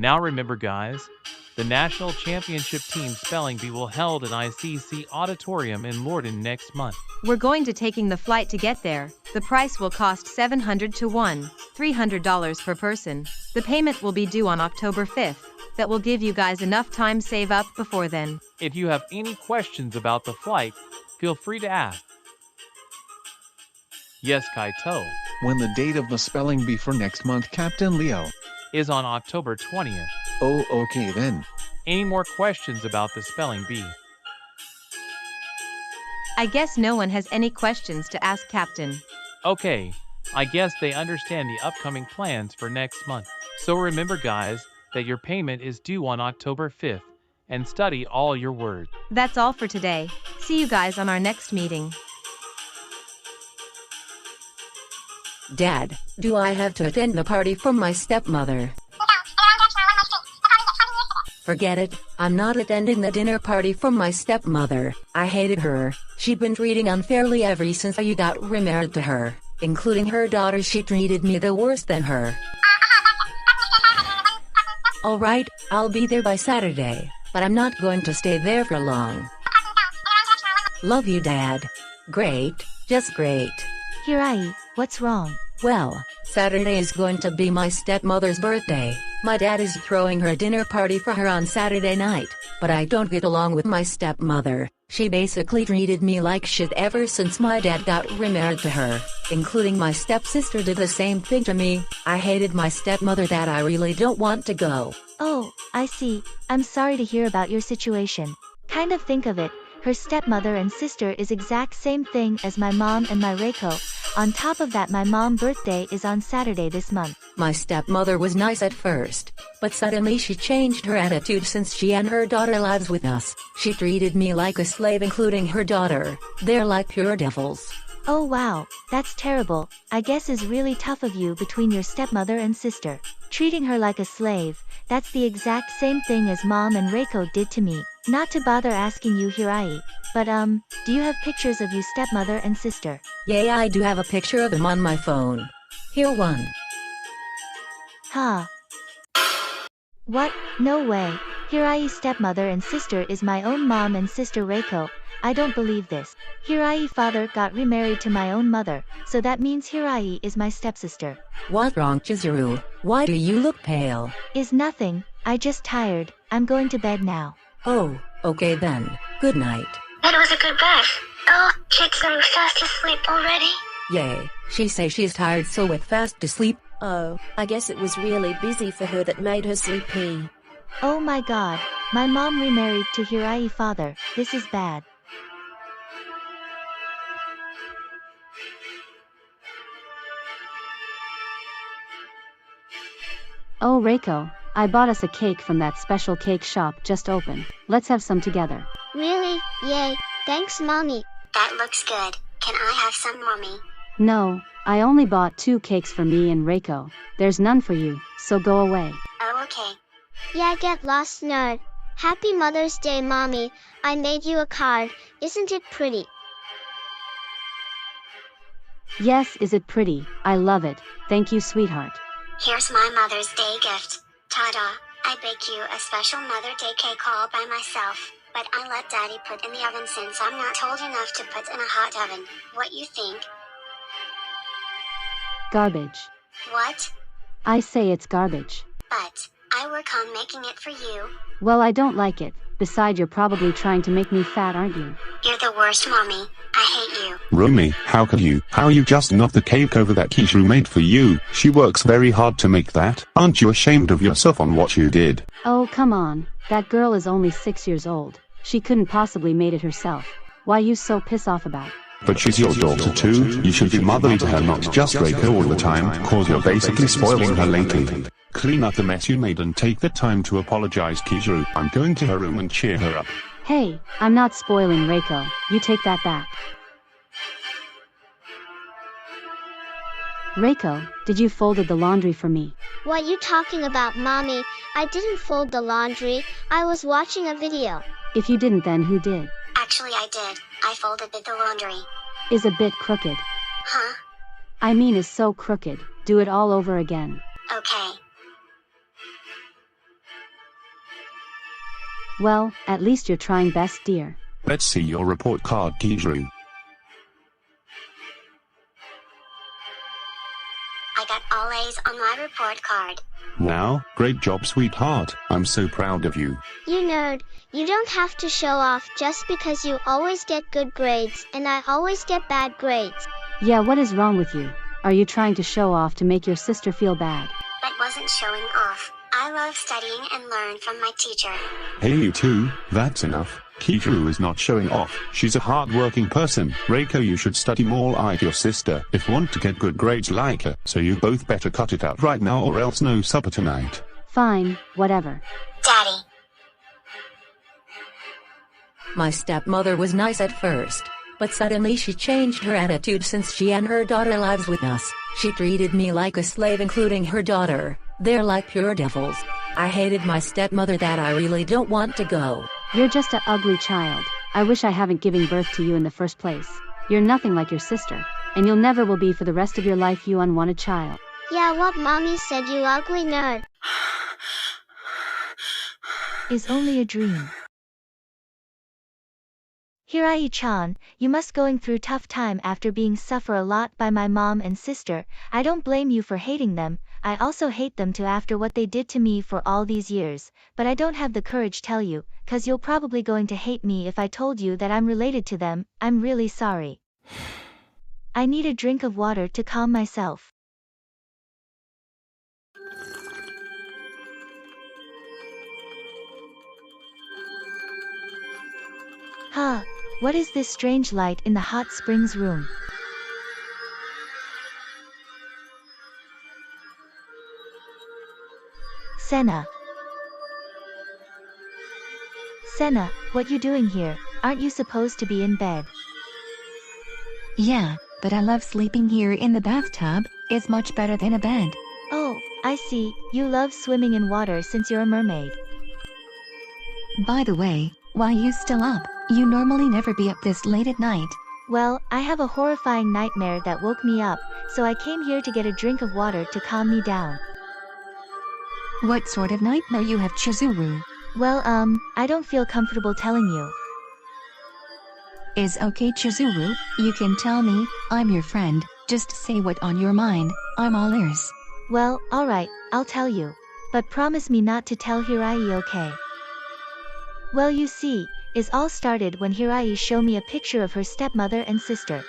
Now remember guys, the National Championship Team Spelling Bee will held in ICC Auditorium in Lorden next month. We're going to taking the flight to get there. The price will cost $700 to $300 per person. The payment will be due on October 5th. That will give you guys enough time save up before then. If you have any questions about the flight, feel free to ask. Yes, Kaito. When the date of the spelling bee for next month, Captain Leo? Is on October 20th. Oh, okay then. Any more questions about the spelling bee? I guess no one has any questions to ask Captain. Okay, I guess they understand the upcoming plans for next month. So remember guys, that your payment is due on October 5th, and study all your words. That's all for today. See you guys on our next meeting. Dad, do I have to attend the party from my stepmother? Forget it, I'm not attending the dinner party from my stepmother. I hated her. She'd been treating unfairly ever since I got remarried to her. Including her daughter, she treated me the worse than her. Alright, I'll be there by Saturday, but I'm not going to stay there for long. Love you, Dad. Great, just great. Hirai, what's wrong? Well, Saturday is going to be my stepmother's birthday. My dad is throwing her a dinner party for her on Saturday night, but I don't get along with my stepmother. She basically treated me like shit ever since my dad got remarried to her. Including my stepsister did the same thing to me. I hated my stepmother that I really don't want to go. Oh, I see. I'm sorry to hear about your situation. Kind of think of it, her stepmother and sister is exact same thing as my mom and my Reiko. On top of that, my mom's birthday is on Saturday this month. My stepmother was nice at first, but suddenly she changed her attitude since she and her daughter lives with us. She treated me like a slave, including her daughter. They're like pure devils. Oh wow, that's terrible. I guess is really tough of you between your stepmother and sister. Treating her like a slave, that's the exact same thing as mom and Reiko did to me. Not to bother asking you Hirai, but do you have pictures of you stepmother and sister? Yeah, I do have a picture of them on my phone. Here one. Huh. What? No way. Hirai's stepmother and sister is my own mom and sister Reiko. I don't believe this. Hirai's father got remarried to my own mother, so that means Hirai is my stepsister. What's wrong, Chizuru? Why do you look pale? Is nothing, I just tired. I'm going to bed now. Oh, okay then. Good night. That was a good bath. Oh, Chizuru fast asleep already? Yay, she say she's tired so went fast to sleep. Oh, I guess it was really busy for her that made her sleepy. Oh my god, my mom remarried to Hirai's father. This is bad. Oh Reiko, I bought us a cake from that special cake shop just opened. Let's have some together. Really? Yay. Thanks, Mommy. That looks good. Can I have some, Mommy? No, I only bought 2 cakes for me and Reiko. There's none for you, so go away. Oh, okay. Yeah, get lost, nerd. Happy Mother's Day, Mommy. I made you a card. Isn't it pretty? Yes, is it pretty? I love it. Thank you, sweetheart. Here's my Mother's Day gift. Ta-da! I baked you a special Mother Day cake all by myself, but I let Daddy put in the oven since I'm not old enough to put in a hot oven. What you think? Garbage. What? I say it's garbage. But I work on making it for you. Well, I don't like it. Besides, you're probably trying to make me fat, aren't you? You're the worst, Mommy. I hate you. Rumi, how could you? How you just knocked the cake over that Chizuru made for you? She works very hard to make that. Aren't you ashamed of yourself on what you did? Oh, come on. That girl is only 6 years old. She couldn't possibly made it herself. Why you so pissed off about? But she's your daughter too. You should be motherly to her, not just rake her all the time, cause you're basically spoiling her lately. Clean up the mess you made and take the time to apologize, Chizuru. I'm going to her room and cheer her up. Hey, I'm not spoiling Reiko. You take that back. Reiko, did you folded the laundry for me? What you talking about, Mommy? I didn't fold the laundry. I was watching a video. If you didn't, then who did? Actually, I did. I folded the laundry. Is a bit crooked. Huh? I mean is so crooked. Do it all over again. Okay. Well, at least you're trying best, dear. Let's see your report card, Chizuru. I got all A's on my report card. Wow, great job, sweetheart. I'm so proud of you. You nerd, you don't have to show off just because you always get good grades and I always get bad grades. Yeah, what is wrong with you? Are you trying to show off to make your sister feel bad? That wasn't showing off. I love studying and learn from my teacher. Hey, you two, that's enough. Chizuru is not showing off. She's a hard-working person. Reiko, you should study more like your sister if you want to get good grades like her. So you both better cut it out right now or else no supper tonight. Fine, whatever. Daddy. My stepmother was nice at first, but suddenly she changed her attitude since she and her daughter lives with us. She treated me like a slave, including her daughter. They're like pure devils. I hated my stepmother that I really don't want to go. You're just an ugly child. I wish I haven't given birth to you in the first place. You're nothing like your sister, and you'll never will be for the rest of your life, you unwanted child. Yeah, what mommy said, you ugly nerd. Is only a dream. Hirai-chan, you must going through tough time after being suffer a lot by my mom and sister. I don't blame you for hating them. I also hate them too after what they did to me for all these years, but I don't have the courage tell you, cause you'll probably going to hate me if I told you that I'm related to them. I'm really sorry. I need a drink of water to calm myself. Huh, what is this strange light in the hot springs room? Senna. Senna, what you doing here? Aren't you supposed to be in bed? Yeah, but I love sleeping here in the bathtub. It's much better than a bed. Oh, I see, you love swimming in water since you're a mermaid. By the way, why you still up? You normally never be up this late at night. Well, I have a horrifying nightmare that woke me up, so I came here to get a drink of water to calm me down. What sort of nightmare you have, Chizuru? Well, I don't feel comfortable telling you. Is okay, Chizuru, you can tell me, I'm your friend, just say what on your mind, I'm all ears. Well, alright, I'll tell you. But promise me not to tell Hirai, okay? Well, you see, it all started when Hirai showed me a picture of her stepmother and sister.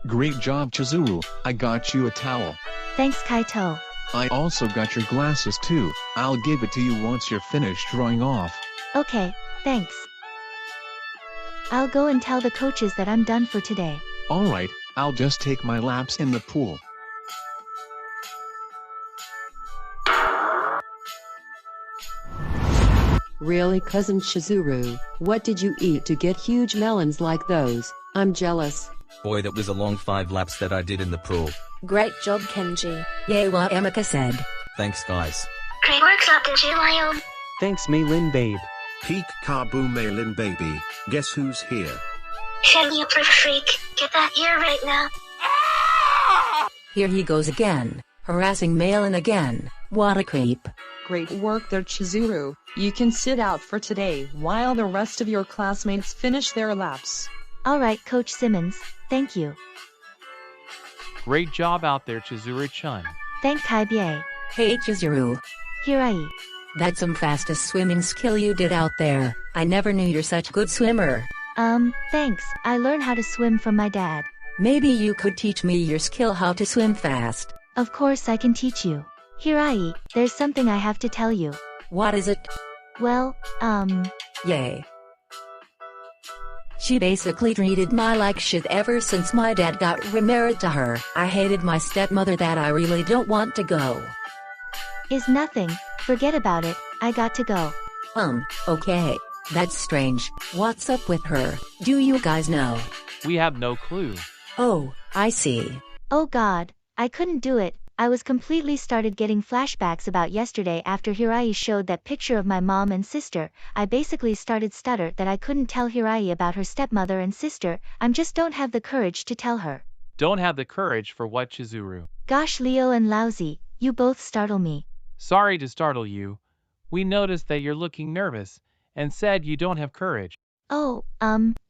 Great job, Chizuru. I got you a towel. Thanks, Kaito. I also got your glasses too. I'll give it to you once you're finished drawing off. Okay, thanks. I'll go and tell the coaches that I'm done for today. Alright, I'll just take my laps in the pool. Really, cousin Chizuru, what did you eat to get huge melons like those? I'm jealous. Boy, that was a long 5 laps that I did in the pool. Great job, Kenji. Yay, what Emeka said. Thanks, guys. Great work, Captain Lion. Thanks, Maylin babe. Peak Kabu Maylin baby. Guess who's here? Can you proof freak? Get that here right now. Here he goes again, harassing Malin again. What a creep. Great work there, Chizuru. You can sit out for today while the rest of your classmates finish their laps. Alright, Coach Simmons, thank you. Great job out there, Chizuru-chan. Thank Kaibie. Hey Chizuru. Hirai. That's some fastest swimming skill you did out there. I never knew you're such a good swimmer. Thanks. I learned how to swim from my dad. Maybe you could teach me your skill how to swim fast. Of course I can teach you. Hirai, there's something I have to tell you. What is it? Well, Yay. She basically treated me like shit ever since my dad got remarried to her. I hated my stepmother that I really don't want to go. Is nothing. Forget about it. I got to go. Okay. That's strange. What's up with her? Do you guys know? We have no clue. Oh, I see. Oh God, I couldn't do it. I was completely started getting flashbacks about yesterday after Hirai showed that picture of my mom and sister. I basically started stutter that I couldn't tell Hirai about her stepmother and sister. Just don't have the courage to tell her. Don't have the courage for what, Chizuru? Gosh, Leo and Lousy, you both startle me. Sorry to startle you. We noticed that you're looking nervous, and said you don't have courage. Oh,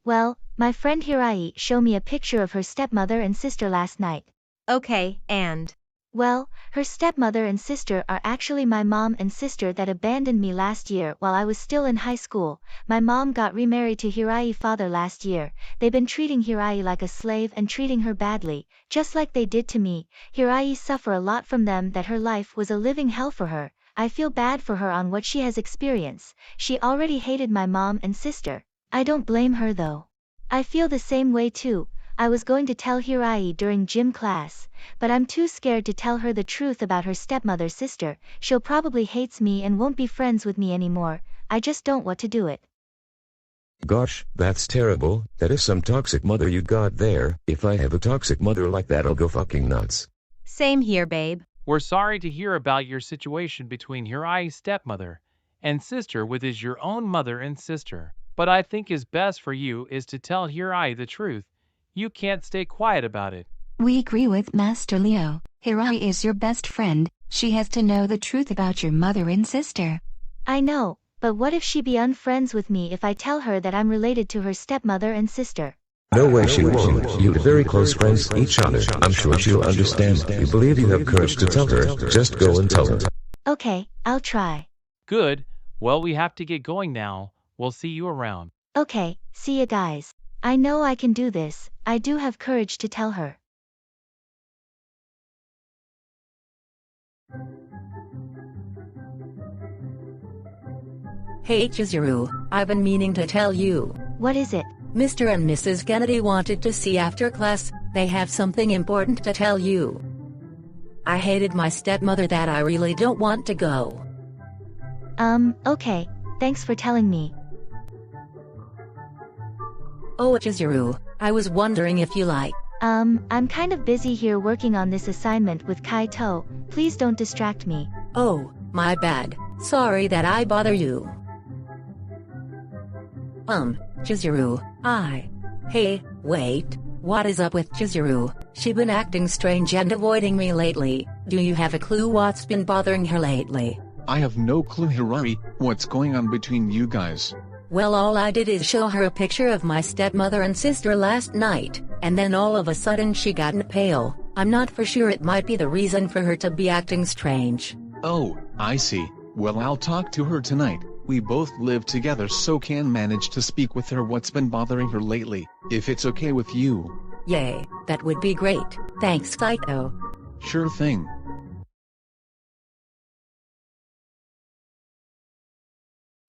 well, my friend Hirai showed me a picture of her stepmother and sister last night. Okay, and? Well, her stepmother and sister are actually my mom and sister that abandoned me last year while I was still in high school. My mom got remarried to Hirai's father last year. They've been treating Hirai like a slave and treating her badly, just like they did to me. Hirai suffer a lot from them, that her life was a living hell for her. I feel bad for her on what she has experienced. She already hated my mom and sister. I don't blame her though. I feel the same way too. I was going to tell Hirai during gym class, but I'm too scared to tell her the truth about her stepmother's sister. She'll probably hates me and won't be friends with me anymore. I just don't want to do it. Gosh, that's terrible. That is some toxic mother you got there. If I have a toxic mother like that, I'll go fucking nuts. Same here, babe. We're sorry to hear about your situation between Hirai's stepmother and sister with your own mother and sister. But I think is best for you is to tell Hirai the truth. You can't stay quiet about it. We agree with Master Leo. Hirai is your best friend. She has to know the truth about your mother and sister. I know, but what if she be unfriends with me if I tell her that I'm related to her stepmother and sister? No way she won't. You're very close friends each other. I'm sure she'll understand. You believe you have courage to tell her. Just go and tell her. Okay, I'll try. Good. Well, we have to get going now. We'll see you around. Okay, see ya guys. I know I can do this. I do have courage to tell her. Hey Chizuru, I've been meaning to tell you. What is it? Mr. and Mrs. Kennedy wanted to see after class. They have something important to tell you. I hated my stepmother that I really don't want to go. Okay. Thanks for telling me. Oh Chizuru, I was wondering if you like. I'm kind of busy here working on this assignment with Kaito. Please don't distract me. Oh, my bad. Sorry that I bother you. Chizuru, Hey, wait. What is up with Chizuru? She been acting strange and avoiding me lately. Do you have a clue what's been bothering her lately? I have no clue, Hirai. What's going on between you guys? Well, all I did is show her a picture of my stepmother and sister last night, and then all of a sudden she got pale. I'm not for sure, it might be the reason for her to be acting strange. Oh, I see. Well, I'll talk to her tonight. We both live together, so can manage to speak with her what's been bothering her lately, if it's okay with you. Yay, that would be great. Thanks, Kaito. Sure thing.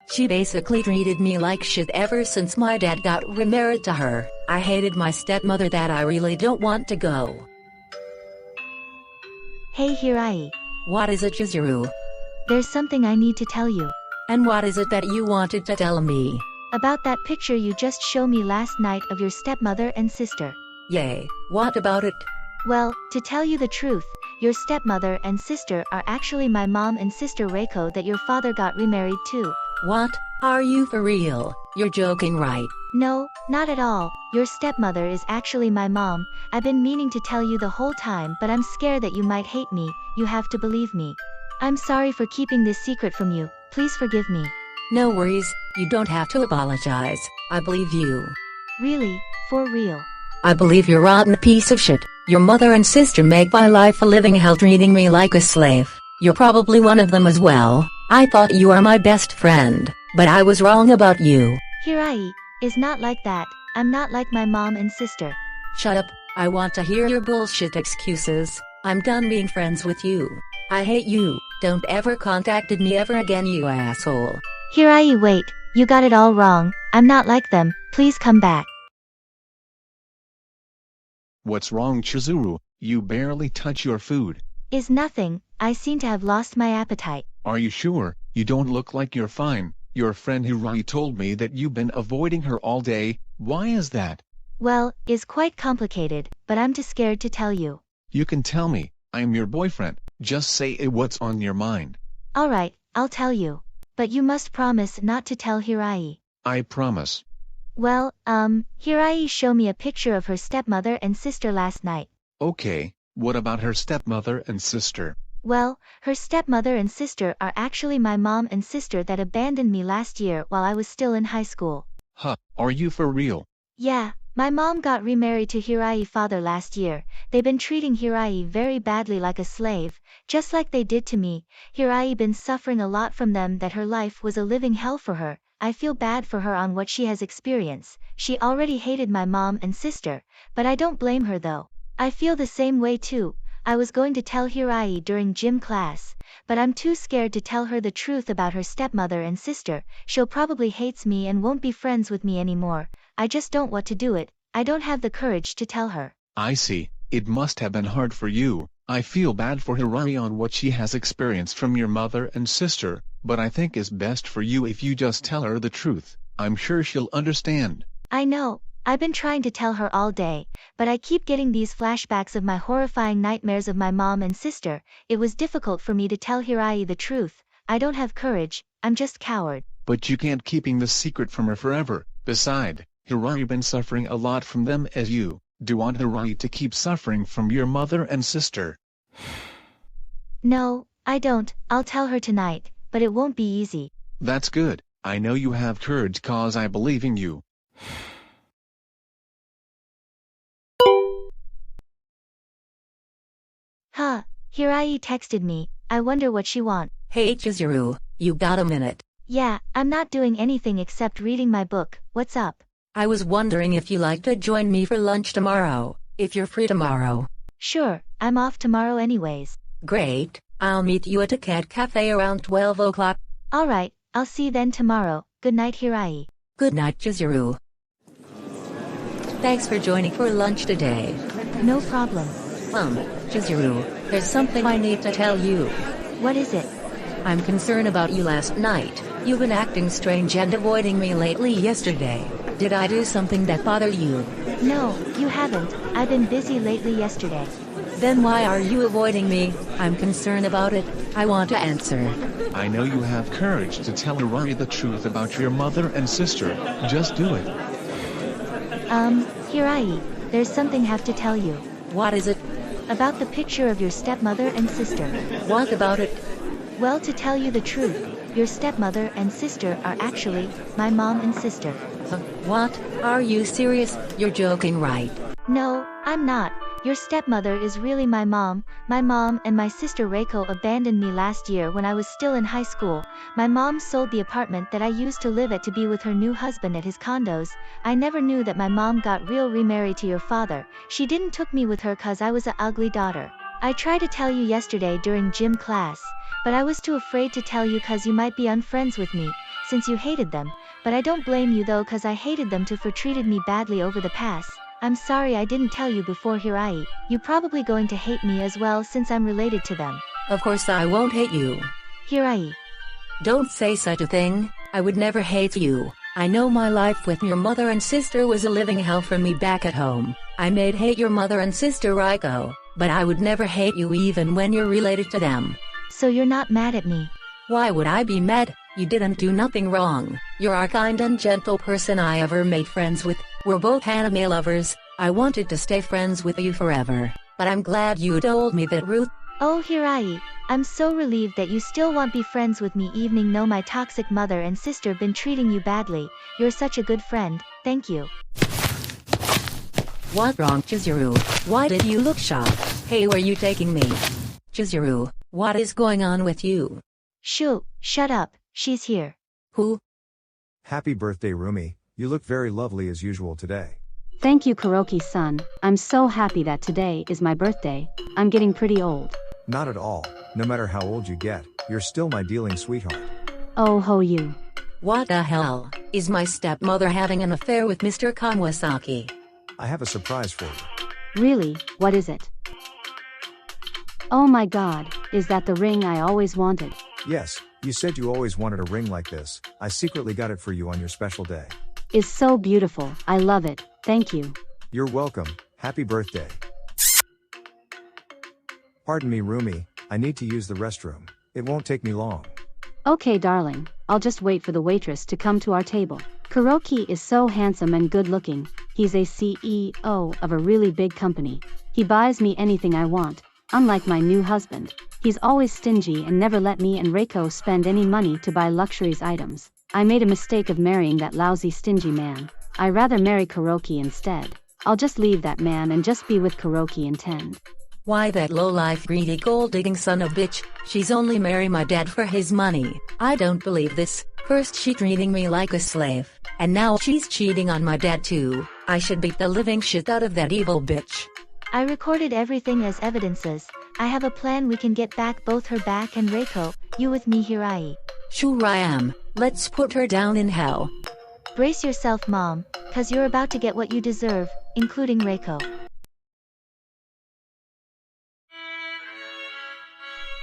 She basically treated me like shit ever since my dad got remarried to her. I hated my stepmother that I really don't want to go. Hey Hirai. What is it, Chizuru? There's something I need to tell you. And what is it that you wanted to tell me? About that picture you just showed me last night of your stepmother and sister. Yay, what about it? Well, to tell you the truth, your stepmother and sister are actually my mom and sister Reiko that your father got remarried to. What? Are you for real? You're joking, right? No, not at all. Your stepmother is actually my mom. I've been meaning to tell you the whole time, but I'm scared that you might hate me. You have to believe me. I'm sorry for keeping this secret from you. Please forgive me. No worries, you don't have to apologize. I believe you. Really? For real? I believe you're a rotten piece of shit. Your mother and sister make my life a living hell, treating me like a slave. You're probably one of them as well. I thought you were my best friend, but I was wrong about you. Hirai is not like that. I'm not like my mom and sister. Shut up. I want to hear your bullshit excuses. I'm done being friends with you. I hate you. Don't ever contact me ever again, you asshole. Hirai, wait. You got it all wrong. I'm not like them. Please come back. What's wrong, Chizuru? You barely touch your food. Is nothing. I seem to have lost my appetite. Are you sure? You don't look like you're fine. Your friend Hirai told me that you've been avoiding her all day. Why is that? Well, it's quite complicated, but I'm too scared to tell you. You can tell me. I'm your boyfriend, just say what's on your mind. Alright, I'll tell you. But you must promise not to tell Hirai. I promise. Well, Hirai showed me a picture of her stepmother and sister last night. Okay, what about her stepmother and sister? Well, her stepmother and sister are actually my mom and sister that abandoned me last year while I was still in high school. Huh, are you for real? Yeah, my mom got remarried to Hirai's father last year. They've been treating Hirai very badly like a slave, just like they did to me. Hirai been suffering a lot from them that her life was a living hell for her. I feel bad for her on what she has experienced. She already hated my mom and sister, but I don't blame her though. I feel the same way too. I was going to tell Hirai during gym class, but I'm too scared to tell her the truth about her stepmother and sister. She'll probably hates me and won't be friends with me anymore. I just don't want to do it. I don't have the courage to tell her. I see, it must have been hard for you. I feel bad for Hirai on what she has experienced from your mother and sister, but I think it's best for you if you just tell her the truth. I'm sure she'll understand. I know. I've been trying to tell her all day, but I keep getting these flashbacks of my horrifying nightmares of my mom and sister. It was difficult for me to tell Hirai the truth. I don't have courage, I'm just coward. But you can't keeping the secret from her forever. Beside, Hirai been suffering a lot from them as you. Do you want Hirai to keep suffering from your mother and sister? No, I don't. I'll tell her tonight, but it won't be easy. That's good. I know you have courage cause I believe in you. Huh, Hirai texted me. I wonder what she wants. Hey Chizuru, you got a minute? Yeah, I'm not doing anything except reading my book. What's up? I was wondering if you like to join me for lunch tomorrow, if you're free tomorrow. Sure, I'm off tomorrow anyways. Great, I'll meet you at a cat cafe around 12 o'clock. Alright, I'll see you then tomorrow. Good night Hirai. Good night Chizuru. Thanks for joining for lunch today. No problem. Chizuru, there's something I need to tell you. What is it? I'm concerned about you last night. You've been acting strange and avoiding me lately yesterday. Did I do something that bothered you? No, you haven't. I've been busy lately yesterday. Then why are you avoiding me? I'm concerned about it. I want to answer. I know you have courage to tell Hirai the truth about your mother and sister. Just do it. Hirai, there's something I have to tell you. What is it? About the picture of your stepmother and sister. What about it? Well, to tell you the truth, your stepmother and sister are actually my mom and sister. What? Are you serious? You're joking, right? No, I'm not. Your stepmother is really my mom. My mom and my sister Reiko abandoned me last year when I was still in high school. My mom sold the apartment that I used to live at to be with her new husband at his condos. I never knew that my mom got remarried to your father. She didn't took me with her cause I was a ugly daughter. I tried to tell you yesterday during gym class, but I was too afraid to tell you cause you might be unfriends with me, since you hated them. But I don't blame you though cause I hated them too for treated me badly over the past. I'm sorry I didn't tell you before Hirai. You probably going to hate me as well since I'm related to them. Of course I won't hate you. Hirai. Don't say such a thing. I would never hate you. I know my life with your mother and sister was a living hell for me back at home. I may hate your mother and sister Reiko, but I would never hate you even when you're related to them. So you're not mad at me? Why would I be mad? You didn't do nothing wrong. You're a kind and gentle person I ever made friends with. We're both anime lovers. I wanted to stay friends with you forever, but I'm glad you told me that Ruth. Oh Hirai, I'm so relieved that you still want to be friends with me even though my toxic mother and sister been treating you badly. You're such a good friend, thank you. What wrong Chizuru? Why did you look shocked? Hey, where you taking me? Chizuru, what is going on with you? Shoo, shut up, she's here. Who? Happy birthday Rumi, you look very lovely as usual today. Thank you Kuroki-san. I'm so happy that today is my birthday. I'm getting pretty old. Not at all. No matter how old you get, you're still my dealing sweetheart. Oh ho you. What the hell? Is my stepmother having an affair with Mr. Kawasaki? I have a surprise for you. Really? What is it? Oh my god, is that the ring I always wanted? Yes, you said you always wanted a ring like this. I secretly got it for you on your special day. It's so beautiful. I love it. Thank you. You're welcome. Happy birthday. Pardon me, Rumi, I need to use the restroom. It won't take me long. Okay, darling, I'll just wait for the waitress to come to our table. Kuroki is so handsome and good looking. He's a CEO of a really big company. He buys me anything I want. Unlike my new husband, he's always stingy and never let me and Reiko spend any money to buy luxuries items. I made a mistake of marrying that lousy stingy man. I rather marry Kuroki instead. I'll just leave that man and just be with Kuroki and tend. Why that low-life greedy gold-digging son of bitch, she's only marry my dad for his money. I don't believe this. First she treating me like a slave, and now she's cheating on my dad too. I should beat the living shit out of that evil bitch. I recorded everything as evidences. I have a plan. We can get back both her back and Reiko, you with me Hirai. Sure I am. Let's put her down in hell. Brace yourself, Mom, cause you're about to get what you deserve, including Reiko.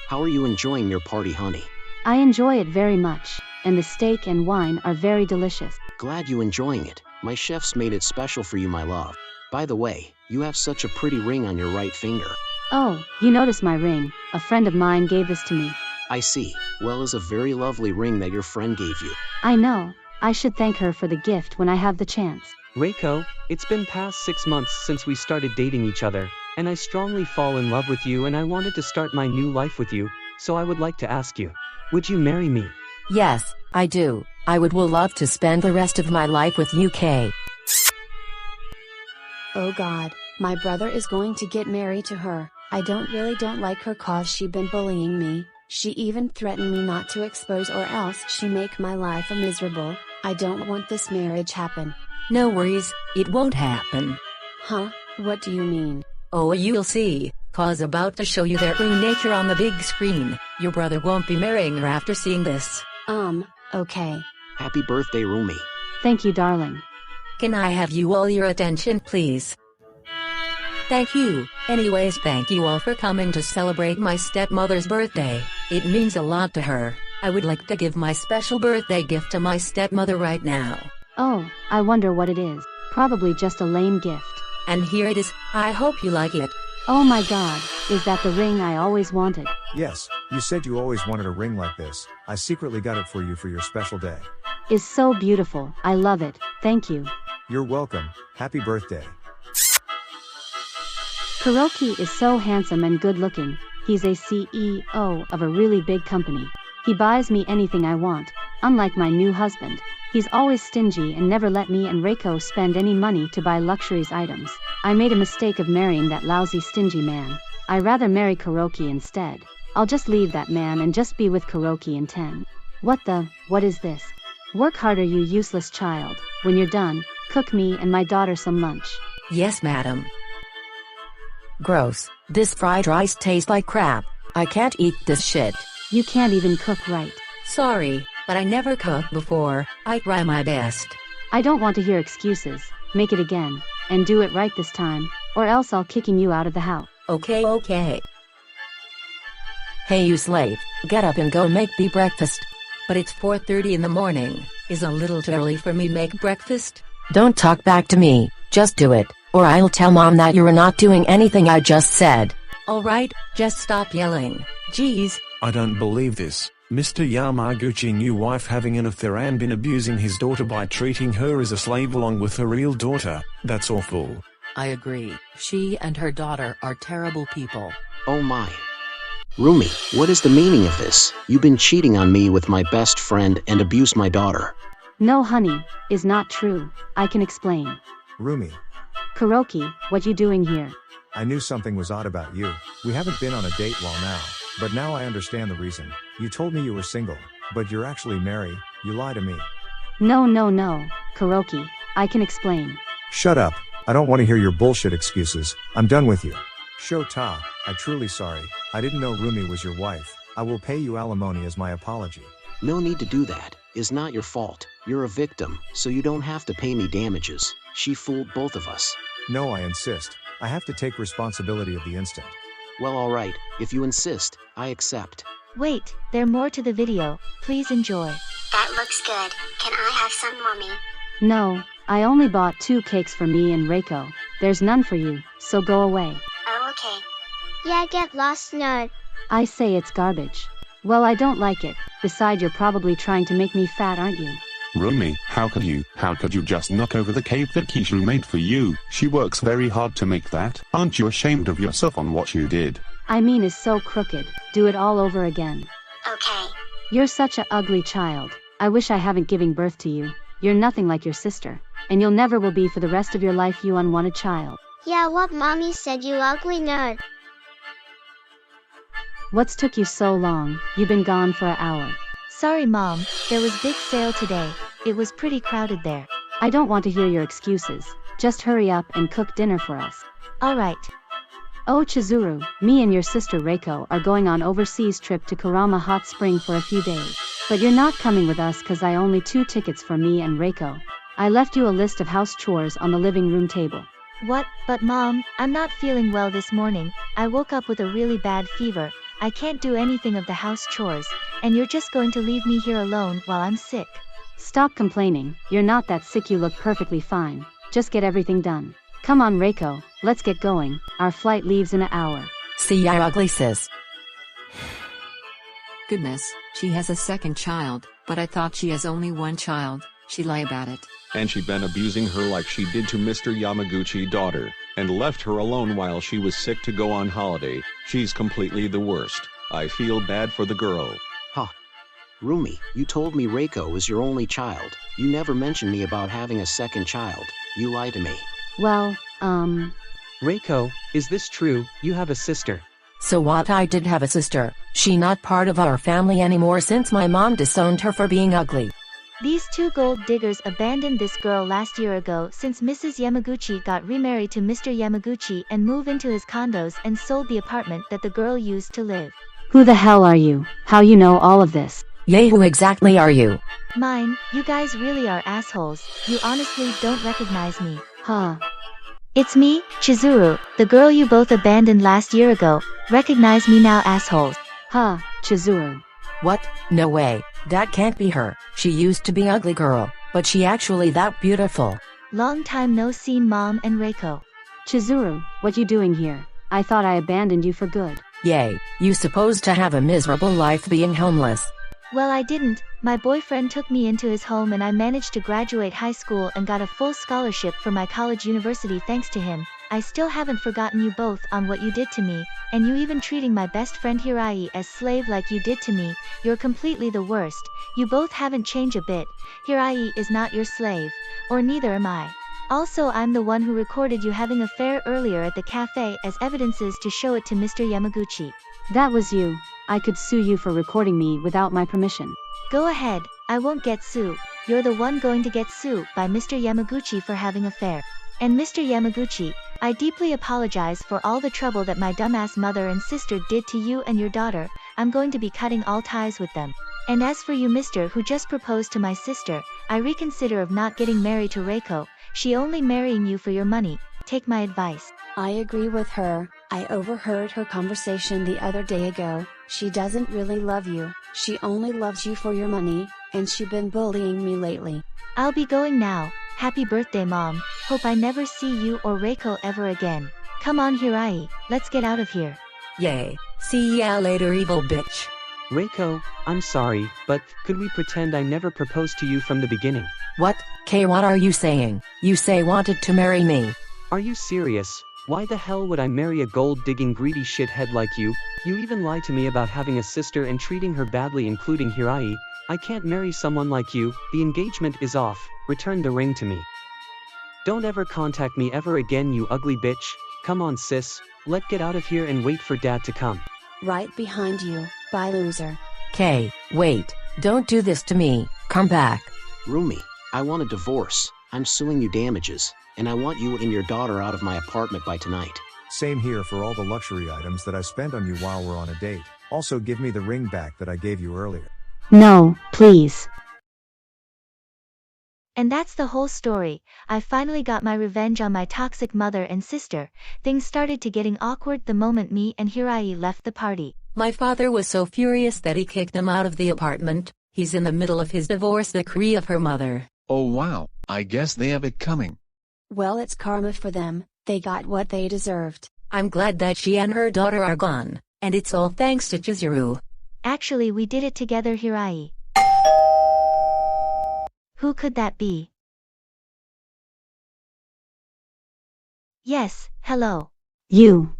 How are you enjoying your party, honey? I enjoy it very much, and the steak and wine are very delicious. Glad you enjoying it. My chefs made it special for you, my love. By the way, you have such a pretty ring on your right finger. Oh, you notice my ring. A friend of mine gave this to me. I see. Well, it's a very lovely ring that your friend gave you. I know. I should thank her for the gift when I have the chance. Reiko, it's been past 6 months since we started dating each other, and I strongly fall in love with you and I wanted to start my new life with you, so I would like to ask you, would you marry me? Yes, I do. I would love to spend the rest of my life with you, Kay. Oh god, my brother is going to get married to her. I don't like her cause she been bullying me. She even threatened me not to expose or else she make my life a miserable. I don't want this marriage happen. No worries, it won't happen. Huh? What do you mean? Oh, you'll see, cause about to show you their true nature on the big screen. Your brother won't be marrying her after seeing this. Okay. Happy birthday, Rumi. Thank you, darling. Can I have you all your attention, please? Thank you. Anyways, thank you all for coming to celebrate my stepmother's birthday. It means a lot to her. I would like to give my special birthday gift to my stepmother right now. Oh, I wonder what it is. Probably just a lame gift. And here it is. I hope you like it. Oh my god, is that the ring I always wanted? Yes, you said you always wanted a ring like this. I secretly got it for you for your special day. Is so beautiful. I love it. Thank you. You're welcome. Happy birthday. Kuroki is so handsome and good looking. He's a CEO of a really big company. He buys me anything I want. Unlike my new husband, he's always stingy and never let me and Reiko spend any money to buy luxuries items. I made a mistake of marrying that lousy stingy man. I rather marry Kuroki instead. I'll just leave that man and just be with Kuroki and tend. What is this? Work harder, you useless child. When you're done, cook me and my daughter some lunch. Yes, madam. Gross. This fried rice tastes like crap. I can't eat this shit. You can't even cook right. Sorry, but I never cooked before. I try my best. I don't want to hear excuses. Make it again, and do it right this time, or else I'll kicking you out of the house. Okay. Hey you slave, get up and go make me breakfast. But it's 4:30 in the morning. Is a little too early for me make breakfast? Don't talk back to me, just do it, or I'll tell Mom that you're not doing anything I just said. Alright, just stop yelling. Jeez. I don't believe this. Mr. Yamaguchi new wife having an affair and been abusing his daughter by treating her as a slave along with her real daughter. That's awful. I agree. She and her daughter are terrible people. Oh my. Rumi, what is the meaning of this? You've been cheating on me with my best friend and abused my daughter. No honey, is not true. I can explain. Rumi. Kuroki, what you doing here? I knew something was odd about you. We haven't been on a date while now, but now I understand the reason. You told me you were single, but you're actually married. You lie to me. No, Kuroki, I can explain. Shut up. I don't want to hear your bullshit excuses. I'm done with you. Shota, I'm truly sorry. I didn't know Rumi was your wife. I will pay you alimony as my apology. No need to do that. It's not your fault. You're a victim, so you don't have to pay me damages. She fooled both of us. No, I insist. I have to take responsibility of the incident. Well, alright. If you insist, I accept. Wait, there's more to the video. Please enjoy. That looks good. Can I have some, Mommy? No, I only bought 2 cakes for me and Reiko. There's none for you, so go away. Oh, okay. Yeah, get lost, nerd. I say it's garbage. Well, I don't like it. Besides, you're probably trying to make me fat, aren't you? Rumi, how could you? How could you just knock over the cake that Chizuru made for you? She works very hard to make that. Aren't you ashamed of yourself on what you did? I mean, is so crooked. Do it all over again. Okay. You're such a ugly child. I wish I haven't given birth to you. You're nothing like your sister. And you'll never will be for the rest of your life, you unwanted child. Yeah, what mommy said, you ugly nerd. What's took you so long? You've been gone for an hour. Sorry Mom, there was big sale today. It was pretty crowded there. I don't want to hear your excuses. Just hurry up and cook dinner for us. Alright. Oh Chizuru, me and your sister Reiko are going on overseas trip to Kurama Hot Spring for a few days. But you're not coming with us cause I only 2 tickets for me and Reiko. I left you a list of house chores on the living room table. What? But Mom, I'm not feeling well this morning. I woke up with a really bad fever. I can't do anything of the house chores, and you're just going to leave me here alone while I'm sick. Stop complaining, you're not that sick, you look perfectly fine. Just get everything done. Come on Reiko, let's get going, our flight leaves in an hour. See ya ugly sis. Goodness, she has a second child, but I thought she has only one child. She lie about it. And she been abusing her like she did to Mr. Yamaguchi daughter, and left her alone while she was sick to go on holiday. She's completely the worst. I feel bad for the girl. Huh. Rumi, you told me Reiko was your only child. You never mentioned me about having a second child. You lied to me. Well, Reiko, is this true? You have a sister. So what? I did have a sister. She not part of our family anymore since my mom disowned her for being ugly. These 2 gold diggers abandoned this girl last year ago since Mrs. Yamaguchi got remarried to Mr. Yamaguchi and moved into his condos and sold the apartment that the girl used to live. Who the hell are you? How you know all of this? Yay, who exactly are you? Mine, you guys really are assholes. You honestly don't recognize me. Huh. It's me, Chizuru, the girl you both abandoned last year ago. Recognize me now, assholes. Huh, Chizuru. What? No way. That can't be her. She used to be ugly girl, but she actually that beautiful. Long time no see, Mom and Reiko. Chizuru, what you doing here? I thought I abandoned you for good. Yay, you supposed to have a miserable life being homeless. Well, I didn't. My boyfriend took me into his home and I managed to graduate high school and got a full scholarship for my college university thanks to him. I still haven't forgotten you both on what you did to me, and you even treating my best friend Hirai as slave like you did to me. You're completely the worst. You both haven't changed a bit. Hirai is not your slave, or neither am I. Also, I'm the one who recorded you having an affair earlier at the cafe as evidences to show it to Mr. Yamaguchi. That was you. I could sue you for recording me without my permission. Go ahead, I won't get sued. You're the one going to get sued by Mr. Yamaguchi for having an affair. And Mr. Yamaguchi, I deeply apologize for all the trouble that my dumbass mother and sister did to you and your daughter. I'm going to be cutting all ties with them. And as for you, Mr. who just proposed to my sister, I reconsider of not getting married to Reiko. She only marrying you for your money. Take my advice. I agree with her. I overheard her conversation the other day ago. She doesn't really love you. She only loves you for your money, and she been bullying me lately. I'll be going now. Happy birthday, Mom. Hope I never see you or Reiko ever again. Come on, Hirai, let's get out of here. Yay. See ya later, evil bitch. Reiko, I'm sorry, but could we pretend I never proposed to you from the beginning? What? Kay, what are you saying? You say wanted to marry me. Are you serious? Why the hell would I marry a gold-digging greedy shithead like you? You even lie to me about having a sister and treating her badly, including Hirai. I can't marry someone like you. The engagement is off. Return the ring to me. Don't ever contact me ever again, you ugly bitch. Come on, sis. Let's get out of here and wait for Dad to come. Right behind you, bye loser. Kay, wait. Don't do this to me. Come back. Rumi, I want a divorce. I'm suing you damages, and I want you and your daughter out of my apartment by tonight. Same here for all the luxury items that I spent on you while we're on a date. Also give me the ring back that I gave you earlier. No, please. And that's the whole story. I finally got my revenge on my toxic mother and sister. Things started to getting awkward the moment me and Hirai left the party. My father was so furious that he kicked him out of the apartment. He's in the middle of his divorce decree of her mother. Oh wow, I guess they have it coming. Well, it's karma for them. They got what they deserved. I'm glad that she and her daughter are gone, and it's all thanks to Chizuru. Actually, we did it together, Hirai. Who could that be? Yes, hello. You.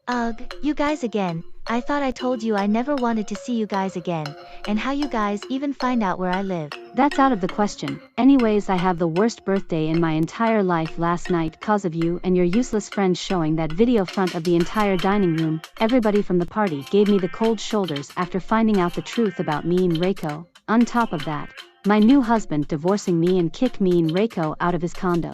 Ugh, you guys again. I thought I told you I never wanted to see you guys again, and how you guys even find out where I live. That's out of the question. Anyways, I have the worst birthday in my entire life last night cause of you and your useless friends showing that video front of the entire dining room. Everybody from the party gave me the cold shoulders after finding out the truth about me and Reiko. On top of that, my new husband divorcing me and kicked me and Reiko out of his condo.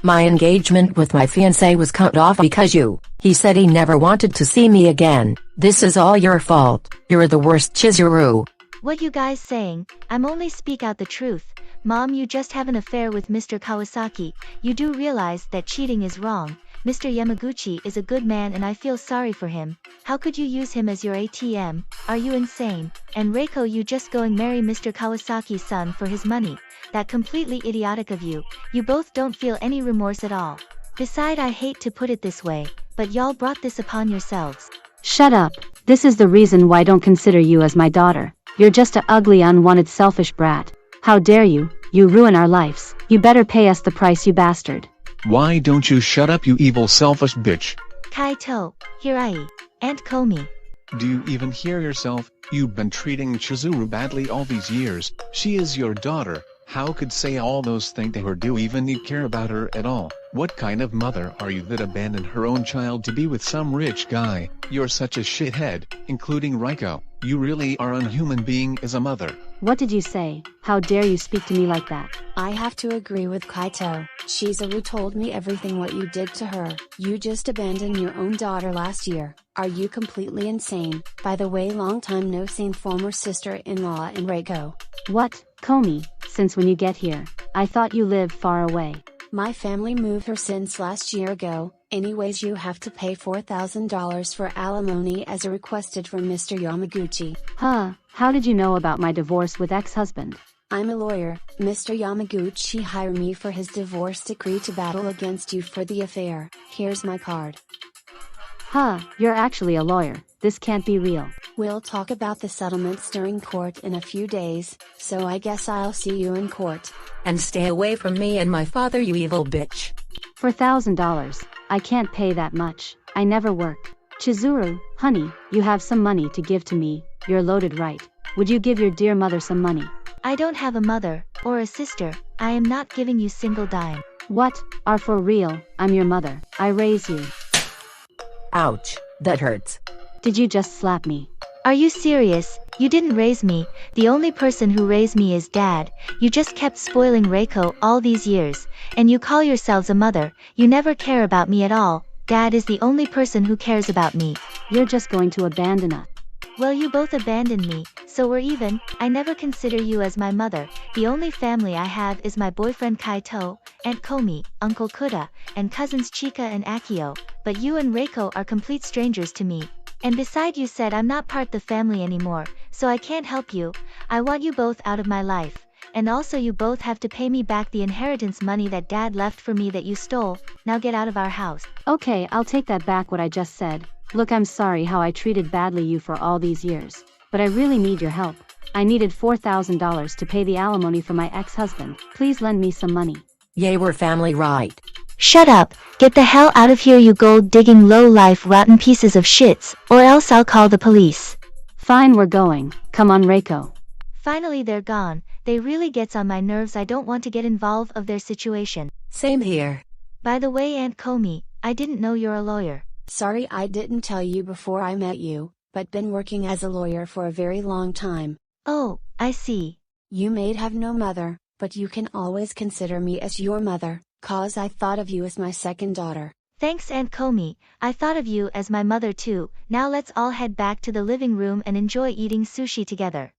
My engagement with my fiancé was cut off because he said he never wanted to see me again. This is all your fault. You're the worst, Chizuru. What you guys saying? I'm only speak out the truth. Mom, you just have an affair with Mr. Kawasaki. You do realize that cheating is wrong. Mr. Yamaguchi is a good man and I feel sorry for him. How could you use him as your ATM? Are you insane? And Reiko, you just going marry Mr. Kawasaki's son for his money. That completely idiotic of you. You both don't feel any remorse at all. Beside, I hate to put it this way, but y'all brought this upon yourselves. Shut up. This is the reason why I don't consider you as my daughter. You're just a ugly, unwanted, selfish brat. How dare you? You ruin our lives. You better pay us the price, you bastard. Why don't you shut up, you evil selfish bitch? Kaito, Hirai, Aunt Komi. Do you even hear yourself? You've been treating Chizuru badly all these years. She is your daughter. How could say all those things to her? Do you even need care about her at all? What kind of mother are you that abandoned her own child to be with some rich guy? You're such a shithead, including Reiko. You really are an unhuman being as a mother. What did you say? How dare you speak to me like that? I have to agree with Kaito. Chizuru told me everything what you did to her. You just abandoned your own daughter last year. Are you completely insane? By the way, long time no seen former sister-in-law in Reiko. What, Komi? Since when you get here? I thought you lived far away. My family moved her since last year ago. Anyways, you have to pay $4,000 for alimony as requested from Mr. Yamaguchi. Huh, how did you know about my divorce with ex-husband? I'm a lawyer. Mr. Yamaguchi hired me for his divorce decree to battle against you for the affair. Here's my card. Huh, you're actually a lawyer. This can't be real. We'll talk about the settlements during court in a few days, so I guess I'll see you in court. And stay away from me and my father, you evil bitch. For $1,000, I can't pay that much. I never work. Chizuru, honey, you have some money to give to me. You're loaded, right? Would you give your dear mother some money? I don't have a mother, or a sister. I am not giving you single dime. What? Are for real? I'm your mother. I raise you. Ouch, that hurts. Did you just slap me? Are you serious? You didn't raise me. The only person who raised me is Dad. You just kept spoiling Reiko all these years, and you call yourselves a mother. You never care about me at all. Dad is the only person who cares about me. You're just going to abandon us. Well, you both abandoned me, so we're even. I never consider you as my mother. The only family I have is my boyfriend Kaito, Aunt Komi, Uncle Kuda, and cousins Chika and Akio, but you and Reiko are complete strangers to me. And beside, you said I'm not part the family anymore, so I can't help you. I want you both out of my life. And also, you both have to pay me back the inheritance money that Dad left for me that you stole. Now get out of our house. Okay, I'll take that back what I just said. Look, I'm sorry how I treated badly you for all these years. But I really need your help. I needed $4,000 to pay the alimony for my ex-husband. Please lend me some money. Yay, we're family, right? Shut up. Get the hell out of here, you gold-digging low-life rotten pieces of shits, or else I'll call the police. Fine, we're going. Come on, Reiko. Finally, they're gone. They really gets on my nerves. I don't want to get involved of their situation. Same here. By the way, Aunt Komi, I didn't know you're a lawyer. Sorry I didn't tell you before I met you, but been working as a lawyer for a very long time. Oh, I see. You may have no mother, but you can always consider me as your mother, cause I thought of you as my second daughter. Thanks, Aunt Komi. I thought of you as my mother too. Now let's all head back to the living room and enjoy eating sushi together.